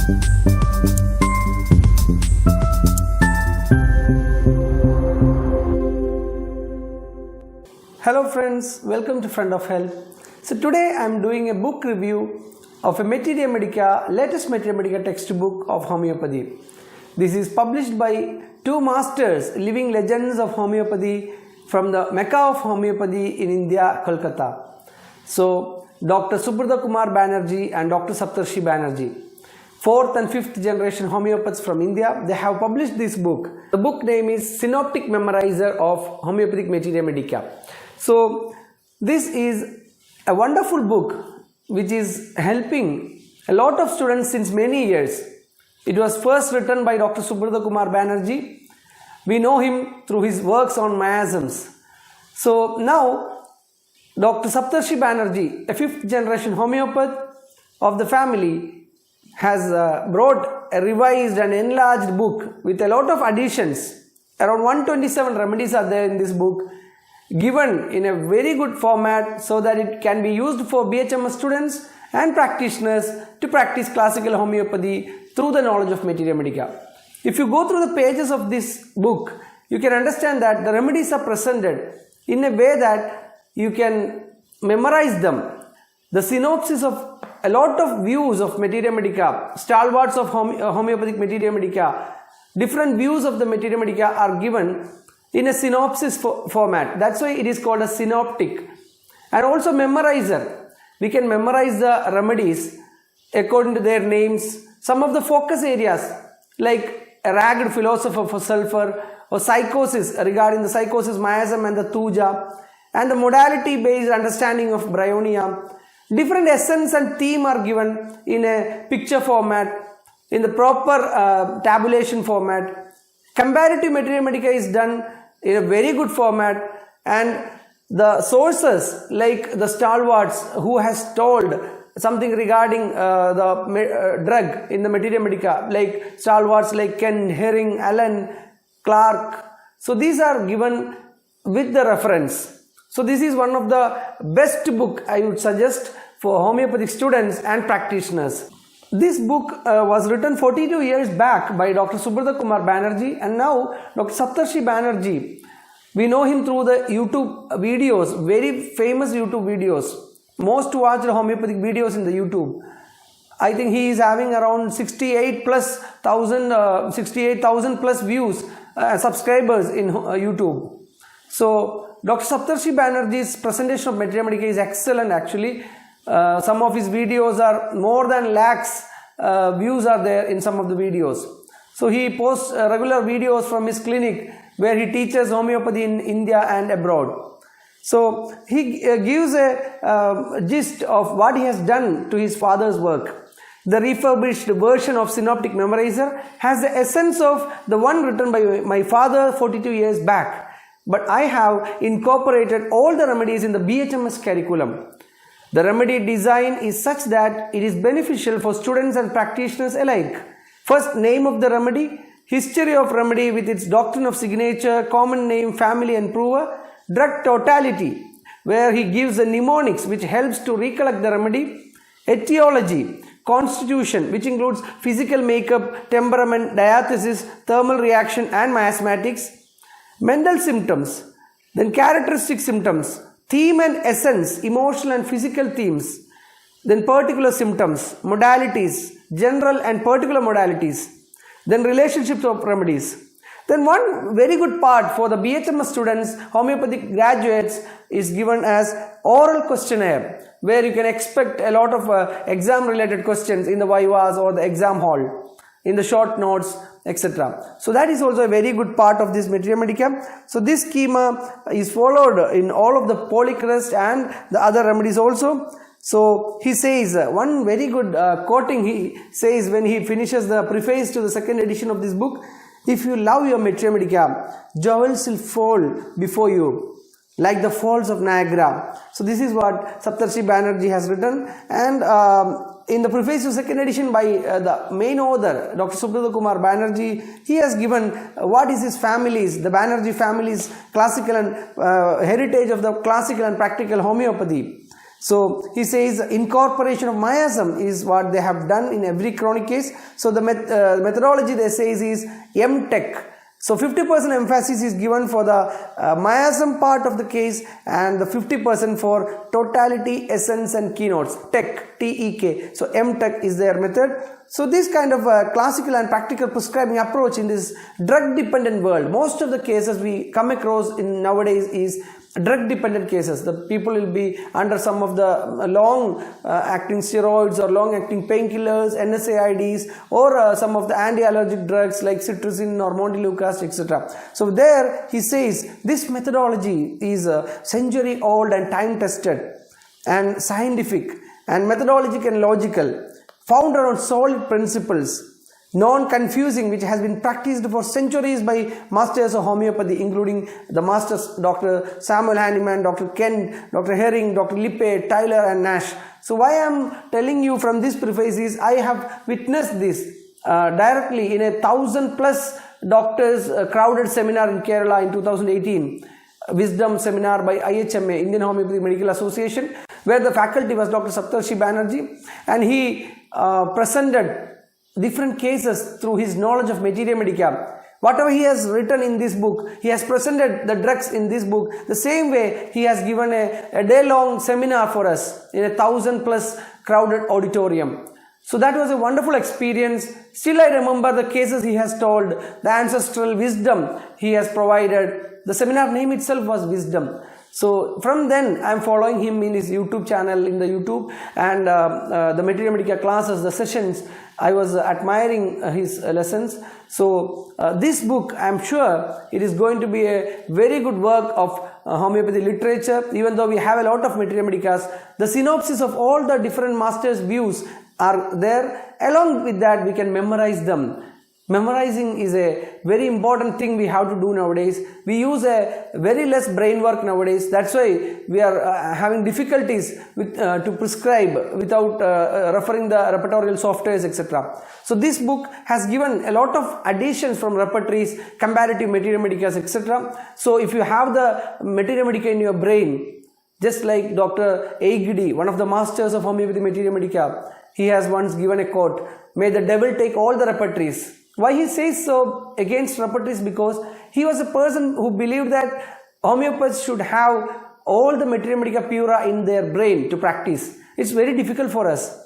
Hello friends, welcome to Friend of Health. So today I am doing a book review of a Materia Medica, latest Materia Medica textbook of homeopathy. This is published by two masters, living legends of homeopathy from the Mecca of homeopathy in India, Kolkata. So Dr Banerjea and Dr Saptarshi Banerjea, 4th and 5th generation homeopaths from India, they have published this book. The book name is Synoptic Memorizer of Homeopathic Materia Medica. So this is a wonderful book which is helping a lot of students since many years. It was first written by Dr Banerjea. We know him through his works on miasms. So now Dr Saptarshi Banerjea, a 5th generation homeopath of the family, has brought a revised and enlarged book with a lot of additions. Around 127 remedies are there in this book, given in a very good format so that it can be used for BHMS students and practitioners to practice classical homeopathy through the knowledge of Materia Medica. If you go through the pages of this book, you can understand that the remedies are presented in a way that you can memorize them. The synopsis of a lot of views of Materia Medica, stalwarts of homeopathic Materia Medica, different views of the Materia Medica are given in a synopsis format. That's why it is called a synoptic. And also memorizer. We can memorize the remedies according to their names. Some of the focus areas like a ragged philosopher for sulfur, or psychosis regarding the psychosis miasm and the tuja, and the modality based understanding of bryonia. Different essence and theme are given in a picture format, in the proper tabulation format. Comparative Materia Medica is done in a very good format, and the sources like the stalwarts who has told something regarding the drug in the Materia Medica, like stalwarts like Ken, Herring, Allen, Clark. So these are given with the reference. So this is one of the best book I would suggest for homeopathic students and practitioners. This book was written 42 years back by Dr Banerjea, and now Dr Saptarshi Banerjea. We know him through the YouTube videos, very famous YouTube videos, most watched homeopathic videos in the YouTube. I think he is having around 68,000 plus views, subscribers in YouTube. So Dr Saptarshi Banerjea's presentation of Materia Medica is excellent actually. Some of his videos are more than lakhs views are there in some of the videos. So he posts regular videos from his clinic where he teaches homeopathy in India and abroad. So he gives a gist of what he has done to his father's work. The refurbished version of Synoptic Memorizer has the essence of the one written by my father 42 years back. But I have incorporated all the remedies in the BHMS curriculum. The remedy design is such that it is beneficial for students and practitioners alike. First, name of the remedy, history of remedy with its doctrine of signature, common name, family and prover, drug totality, where he gives the mnemonics which helps to recollect the remedy, etiology, constitution, which includes physical makeup, temperament, diathesis, thermal reaction and miasmatics, mental symptoms, then characteristic symptoms, theme and essence, emotional and physical themes, then particular symptoms, modalities, general and particular modalities, then relationships of remedies. Then one very good part for the BHMS students, homeopathic graduates, is given as oral questionnaire, where you can expect a lot of exam related questions in the vivas or the exam hall, in the short notes, etc. So that is also a very good part of this Materia Medica. So this schema is followed in all of the polycrest and the other remedies also. So he says, one very good quoting he says when he finishes the preface to the second edition of this book: if you love your Materia Medica, jewels will fall before you like the falls of Niagara. So this is what Saptarshi Banerjea has written, and in the preface to second edition by the main author, Dr. Banerjea, he has given what is his family's, the Banerjea family's classical and heritage of the classical and practical homeopathy. So he says incorporation of miasm is what they have done in every chronic case. So the methodology they say is MTech. So 50% emphasis is given for the miasm part of the case and the 50% for totality, essence and keynotes. Tech, T-E-K. So MTech is their method. So this kind of classical and practical prescribing approach in this drug dependent world, most of the cases we come across in nowadays is drug dependent cases. The people will be under some of the long acting steroids or long acting painkillers, NSAIDs, or some of the anti-allergic drugs like cetirizine or montelukast, etc. So there he says this methodology is century old and time tested and scientific and methodological and logical, founded on solid principles, non-confusing, which has been practiced for centuries by masters of homeopathy, including the masters Dr. Samuel Hahnemann, Dr. Kent, Dr. Herring, Dr. Lippe, Tyler and Nash. So why I am telling you from this preface is I have witnessed this directly in 1,000+ doctors crowded seminar in Kerala in 2018. Wisdom seminar by IHMA, Indian Homeopathic Medical Association, where the faculty was Dr. Saptarshi Banerjea, and he presented different cases through his knowledge of Materia Medica. Whatever he has written in this book, he has presented the drugs in this book. The same way he has given a day-long seminar for us in 1,000+ crowded auditorium. So that was a wonderful experience. Still I remember the cases he has told, the ancestral wisdom he has provided. The seminar name itself was Wisdom. So from then I am following him in his YouTube channel, in the YouTube, and the Materia Medica classes, the sessions, I was admiring his lessons. So this book, I am sure it is going to be a very good work of homeopathy literature. Even though we have a lot of Materia Medicas, the synopsis of all the different masters' views are there. Along with that, we can memorize them. Memorizing is a very important thing we have to do nowadays. We use a very less brain work nowadays. That's why we are having difficulties with, to prescribe without referring the repertorial softwares, etc. So this book has given a lot of additions from repertories, comparative Materia Medicas, etc. So if you have the Materia Medica in your brain, just like Dr. Aigidi, one of the masters of homeopathy Materia Medica, he has once given a quote, "May the devil take all the repertories." Why he says so against repertories? Because he was a person who believed that homeopaths should have all the Materia Medica pura in their brain to practice. It's very difficult for us.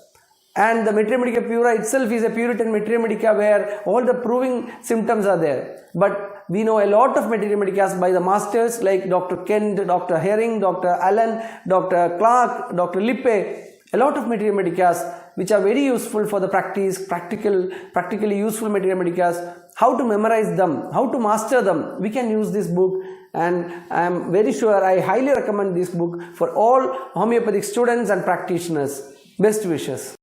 And the Materia Medica pura itself is a Puritan Materia Medica where all the proving symptoms are there. But we know a lot of Materia Medicas by the masters like Dr. Kent, Dr. Herring, Dr. Allen, Dr. Clark, Dr. Lippe. A lot of Materia Medicas which are very useful for the practice, practically useful Materia Medicas, how to memorize them, how to master them. We can use this book, and I am very sure I highly recommend this book for all homeopathic students and practitioners. Best wishes.